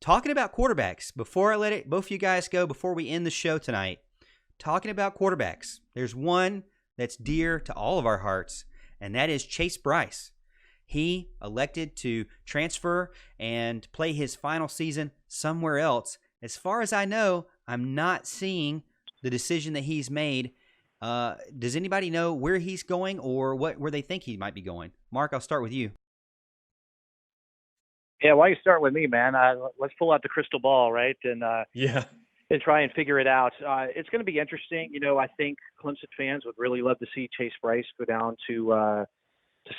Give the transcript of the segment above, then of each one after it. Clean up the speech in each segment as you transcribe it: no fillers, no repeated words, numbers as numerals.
talking about quarterbacks, before I let both you guys go, before we end the show tonight, talking about quarterbacks, there's one that's dear to all of our hearts, and that is Chase Brice. He elected to transfer and play his final season somewhere else. As far as I know, I'm not seeing the decision that he's made. Does anybody know where he's going or where they think he might be going? Mark, I'll start with you. Yeah, why you start with me, man? Let's pull out the crystal ball, right? And try and figure it out. It's going to be interesting. I think Clemson fans would really love to see Chase Brice go down to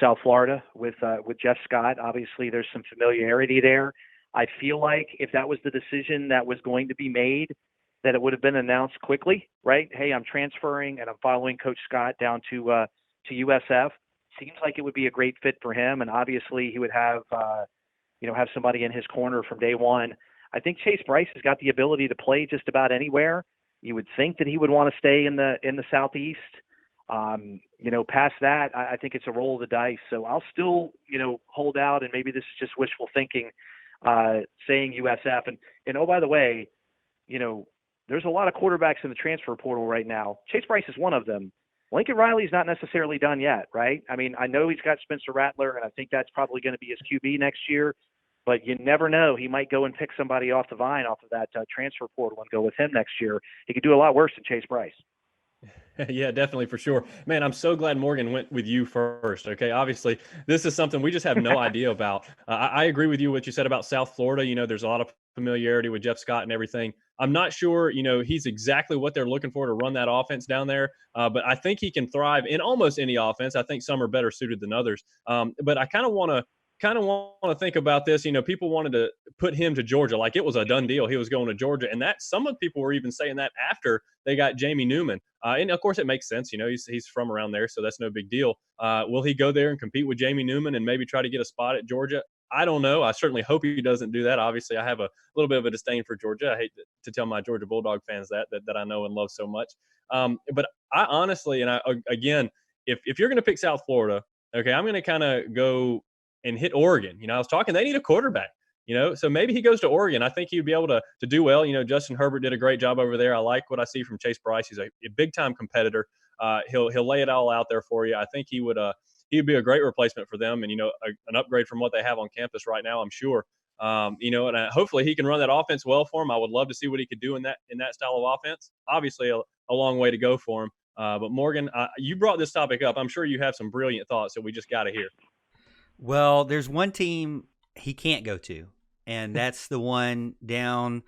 South Florida with Jeff Scott. Obviously, there's some familiarity there. I feel like if that was the decision that was going to be made, that it would have been announced quickly, right? Hey, I'm transferring and I'm following Coach Scott down to USF. Seems like it would be a great fit for him, and obviously he would have have somebody in his corner from day one. I think Chase Brice has got the ability to play just about anywhere. You would think that he would want to stay in the Southeast. Past that, I think it's a roll of the dice. So I'll still, hold out, and maybe this is just wishful thinking, saying USF. And oh, by the way, there's a lot of quarterbacks in the transfer portal right now. Chase Brice is one of them. Lincoln Riley's not necessarily done yet, right? I mean, I know he's got Spencer Rattler, and I think that's probably going to be his QB next year. But you never know. He might go and pick somebody off the vine, off of that transfer portal, and go with him next year. He could do a lot worse than Chase Brice. Yeah, definitely, for sure. Man, I'm so glad Morgan went with you first. Okay, obviously, this is something we just have no idea about. I agree with you what you said about South Florida. There's a lot of familiarity with Jeff Scott and everything. I'm not sure, he's exactly what they're looking for to run that offense down there. But I think he can thrive in almost any offense. I think some are better suited than others. But I kind of want to think about this. People wanted to put him to Georgia like it was a done deal. He was going to Georgia, and that some of the people were even saying that after they got Jamie Newman. And of course, it makes sense. He's from around there, so that's no big deal. Will he go there and compete with Jamie Newman and maybe try to get a spot at Georgia? I don't know. I certainly hope he doesn't do that. Obviously, I have a little bit of a disdain for Georgia. I hate to tell my Georgia Bulldog fans that I know and love so much. But I honestly, and again, if you're going to pick South Florida, okay, I'm going to kind of go and hit Oregon. I was talking, they need a quarterback, so maybe he goes to Oregon. I think he'd be able to do well. Justin Herbert did a great job over there. I like what I see from Chase Brice. He's a big time competitor. He'll lay it all out there for you. I think he would be a great replacement for them, and an upgrade from what they have on campus right now, I'm sure. And hopefully he can run that offense well for him. I would love to see what he could do in that style of offense. Obviously a long way to go for him. But Morgan, you brought this topic up. I'm sure you have some brilliant thoughts that we just got to hear. Well, there's one team he can't go to, and that's the one down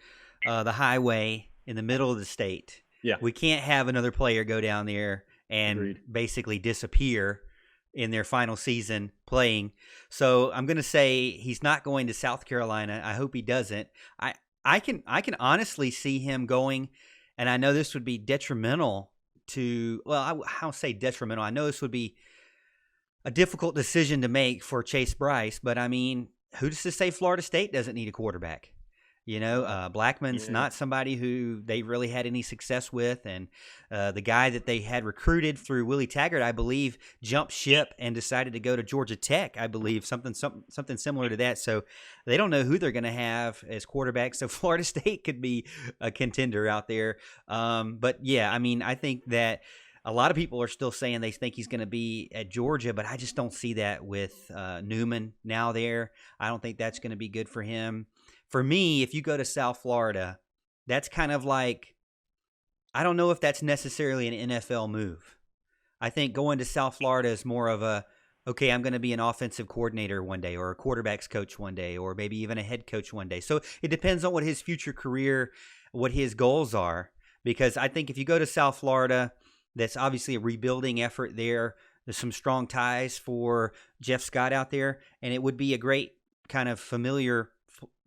the highway in the middle of the state. Yeah. We can't have another player go down there and Agreed. basically disappear in their final season playing. So I'm going to say he's not going to South Carolina. I hope he doesn't. I can honestly see him going, and I know this would be detrimental to, well, I'll say detrimental. I know this would be a difficult decision to make for Chase Brice, but I mean, who's to say Florida State doesn't need a quarterback? Blackman's not somebody who they really had any success with, and the guy that they had recruited through Willie Taggart, I believe, jumped ship and decided to go to Georgia Tech. I believe something similar to that. So they don't know who they're going to have as quarterback. So Florida State could be a contender out there. But yeah, I mean, I think that a lot of people are still saying they think he's going to be at Georgia, but I just don't see that with Newman now there. I don't think that's going to be good for him. For me, if you go to South Florida, that's kind of like, I don't know if that's necessarily an NFL move. I think going to South Florida is more of a, okay, I'm going to be an offensive coordinator one day, or a quarterback's coach one day, or maybe even a head coach one day. So it depends on what his future career, what his goals are. Because I think if you go to South Florida, that's obviously a rebuilding effort there. There's some strong ties for Jeff Scott out there, and it would be a great kind of familiar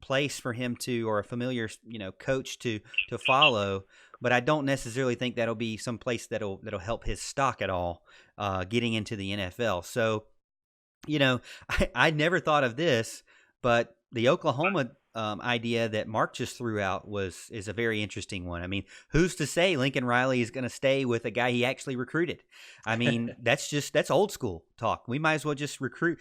place for him to, or a familiar, coach to follow. But I don't necessarily think that'll be some place that'll help his stock at all, getting into the NFL. So, I never thought of this, but the Oklahoma idea that Mark just threw out is a very interesting one. I mean, who's to say Lincoln Riley is going to stay with a guy he actually recruited? I mean, that's old school. talk. We might as well just recruit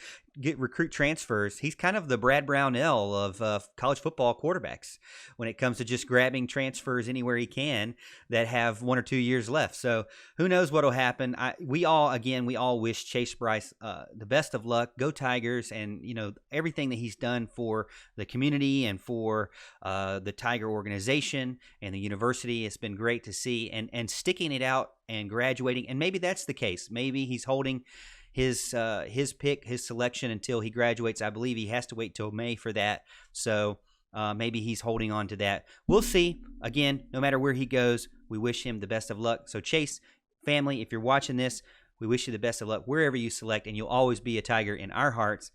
transfers. He's kind of the Brad Brownell of college football quarterbacks when it comes to just grabbing transfers anywhere he can that have 1 or 2 years left. So who knows what will happen? We all wish Chase Brice the best of luck. Go Tigers, and everything that he's done for the community and for the Tiger organization and the university. It's been great to see, and sticking it out and graduating. And maybe that's the case. Maybe he's holding his pick, his selection until he graduates. I believe he has to wait till May for that. So maybe he's holding on to that. We'll see. Again, no matter where he goes, we wish him the best of luck. So Chase family, if you're watching this, we wish you the best of luck wherever you select, and you'll always be a Tiger in our hearts.